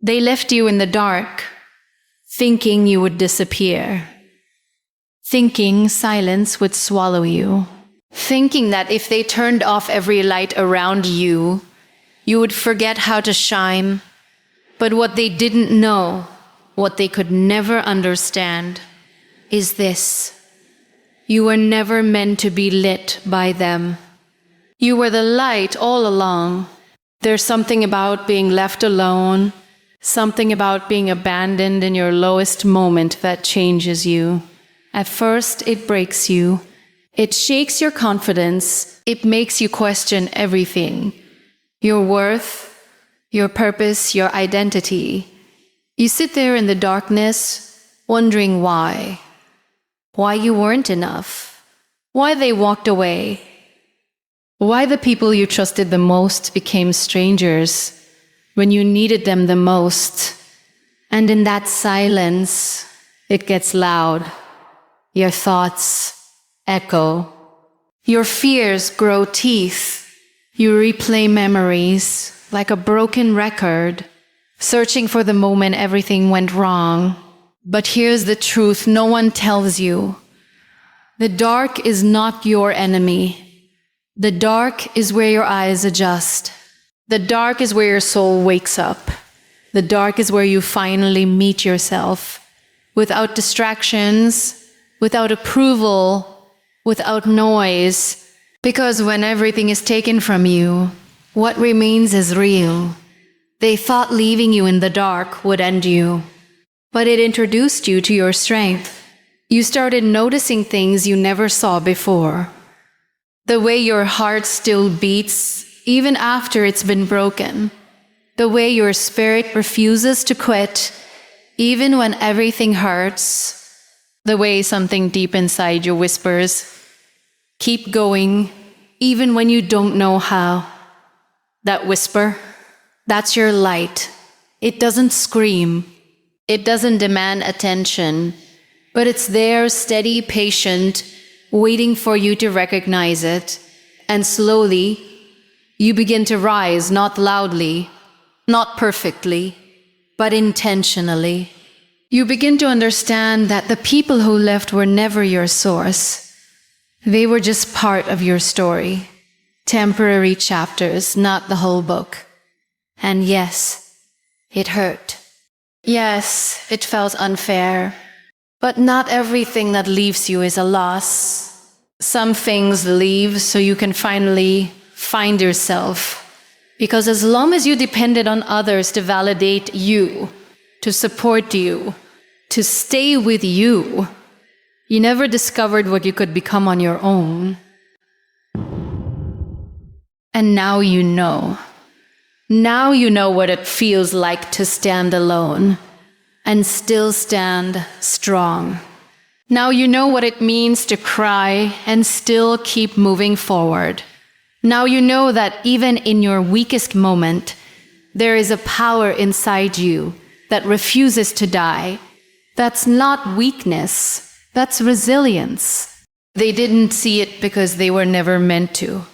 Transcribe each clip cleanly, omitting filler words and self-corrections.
They left you in the dark, thinking you would disappear, thinking silence would swallow you, thinking that if they turned off every light around you, you would forget how to shine. But what they didn't know, what they could never understand, is this: you were never meant to be lit by them. You were the light all along. There's something about being left alone, something about being abandoned in your lowest moment that changes you. At first, it breaks you. It shakes your confidence. It makes you question everything: your worth, your purpose, your identity. You sit there in the darkness, wondering why you weren't enough, why they walked away, why the people you trusted the most became strangers when you needed them the most. And in that silence, it gets loud. Your thoughts echo. Your fears grow teeth. You replay memories like a broken record, searching for the moment everything went wrong. But here's the truth no one tells you. The dark is not your enemy. The dark is where your eyes adjust. The dark is where your soul wakes up. The dark is where you finally meet yourself, without distractions, without approval, without noise. Because when everything is taken from you, what remains is real. They thought leaving you in the dark would end you, but it introduced you to your strength. You started noticing things you never saw before. The way your heart still beats even after it's been broken. The way your spirit refuses to quit even when everything hurts. The way something deep inside you whispers, keep going, even when you don't know how. That whisper, that's your light. It doesn't scream. It doesn't demand attention, but it's there, steady, patient, waiting for you to recognize it. And slowly, you begin to rise, not loudly, not perfectly, but intentionally. You begin to understand that the people who left were never your source. They were just part of your story. Temporary chapters, not the whole book. And yes, it hurt. Yes, it felt unfair. But not everything that leaves you is a loss. Some things leave so you can finally find yourself. Because as long as you depended on others to validate you, to support you, to stay with you, you never discovered what you could become on your own. And now you know. Now you know what it feels like to stand alone and still stand strong. Now you know what it means to cry and still keep moving forward. Now you know that even in your weakest moment, there is a power inside you that refuses to die. That's not weakness, that's resilience. They didn't see it because they were never meant to.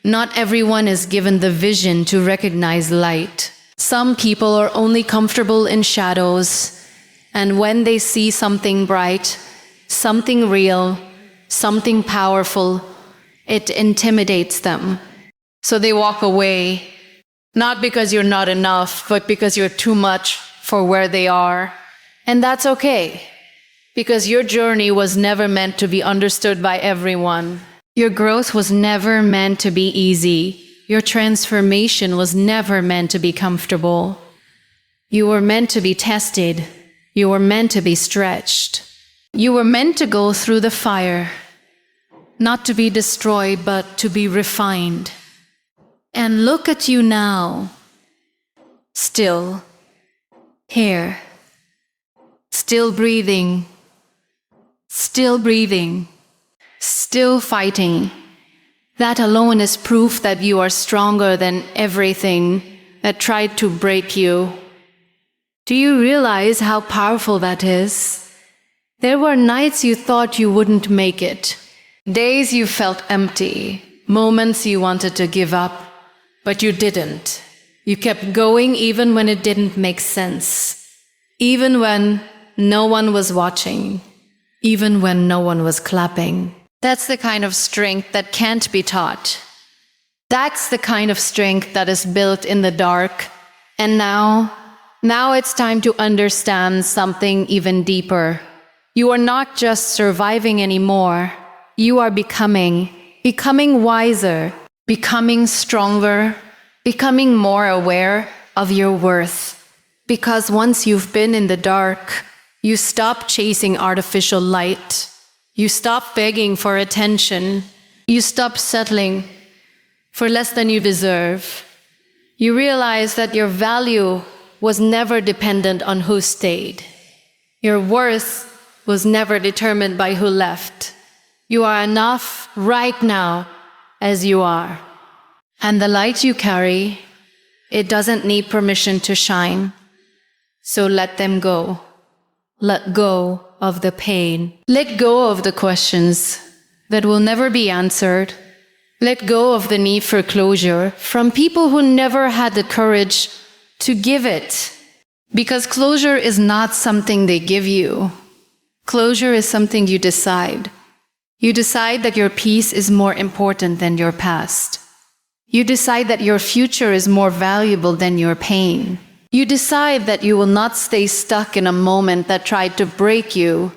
Not everyone is given the vision to recognize light. Some people are only comfortable in shadows, and when they see something bright, something real, something powerful, it intimidates them. So they walk away, not because you're not enough, but because you're too much for where they are. And that's okay, because your journey was never meant to be understood by everyone. Your growth was never meant to be easy. Your transformation was never meant to be comfortable. You were meant to be tested. You were meant to be stretched. You were meant to go through the fire, not to be destroyed, but to be refined. And look at you now, still here, still breathing, still fighting. That alone is proof that you are stronger than everything that tried to break you. Do you realize how powerful that is? There were nights you thought you wouldn't make it, days you felt empty, moments you wanted to give up, but you didn't. You kept going even when it didn't make sense. Even when no one was watching. Even when no one was clapping. That's the kind of strength that can't be taught. That's the kind of strength that is built in the dark. And now it's time to understand something even deeper. You are not just surviving anymore. You are becoming wiser, becoming stronger, becoming more aware of your worth. Because once you've been in the dark, you stop chasing artificial light. You stop begging for attention. You stop settling for less than you deserve. You realize that your value was never dependent on who stayed. Your worth was never determined by who left. You are enough right now as you are. And the light you carry, it doesn't need permission to shine. So let them go. Let go of the pain. Let go of the questions that will never be answered. Let go of the need for closure from people who never had the courage to give it. Because closure is not something they give you. Closure is something you decide. You decide that your peace is more important than your past. You decide that your future is more valuable than your pain. You decide that you will not stay stuck in a moment that tried to break you.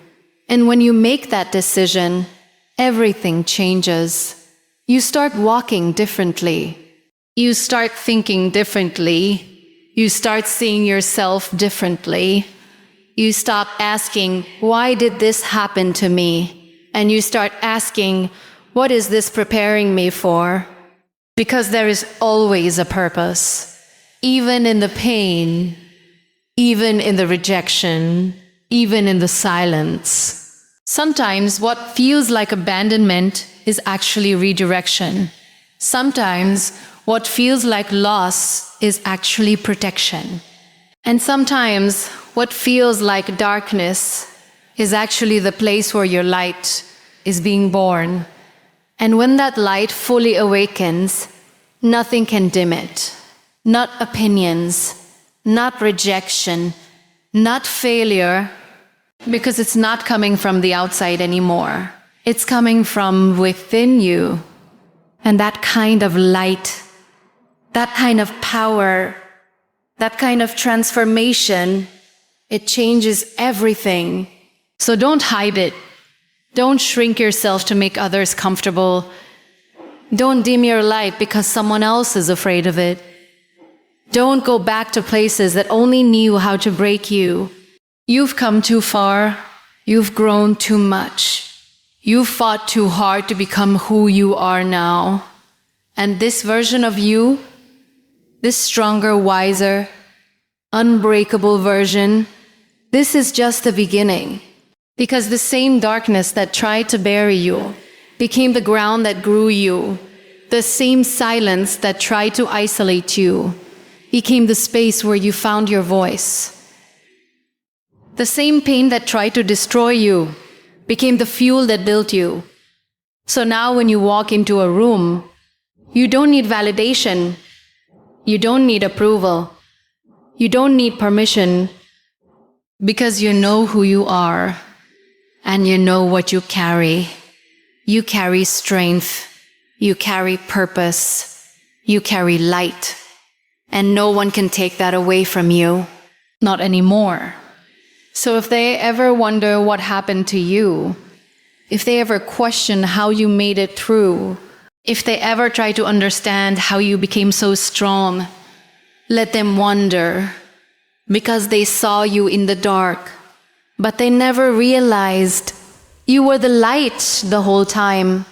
And when you make that decision, everything changes. You start walking differently. You start thinking differently. You start seeing yourself differently. You stop asking, why did this happen to me? And you start asking, what is this preparing me for? Because there is always a purpose. Even in the pain, even in the rejection, even in the silence. Sometimes what feels like abandonment is actually redirection. Sometimes what feels like loss is actually protection. And sometimes what feels like darkness is actually the place where your light is being born. And when that light fully awakens, nothing can dim it. Not opinions, not rejection, not failure, because it's not coming from the outside anymore. It's coming from within you. And that kind of light, that kind of power, that kind of transformation, it changes everything. So don't hide it. Don't shrink yourself to make others comfortable. Don't dim your light because someone else is afraid of it. Don't go back to places that only knew how to break you. You've come too far. You've grown too much. You've fought too hard to become who you are now. And this version of you, this stronger, wiser, unbreakable version, this is just the beginning. Because the same darkness that tried to bury you became the ground that grew you. The same silence that tried to isolate you became the space where you found your voice. The same pain that tried to destroy you became the fuel that built you. So now when you walk into a room, you don't need validation. You don't need approval. You don't need permission because you know who you are and you know what you carry. You carry strength. You carry purpose. You carry light. And no one can take that away from you. Not anymore. So if they ever wonder what happened to you, if they ever question how you made it through, if they ever try to understand how you became so strong, let them wonder, because they saw you in the dark, but they never realized you were the light the whole time.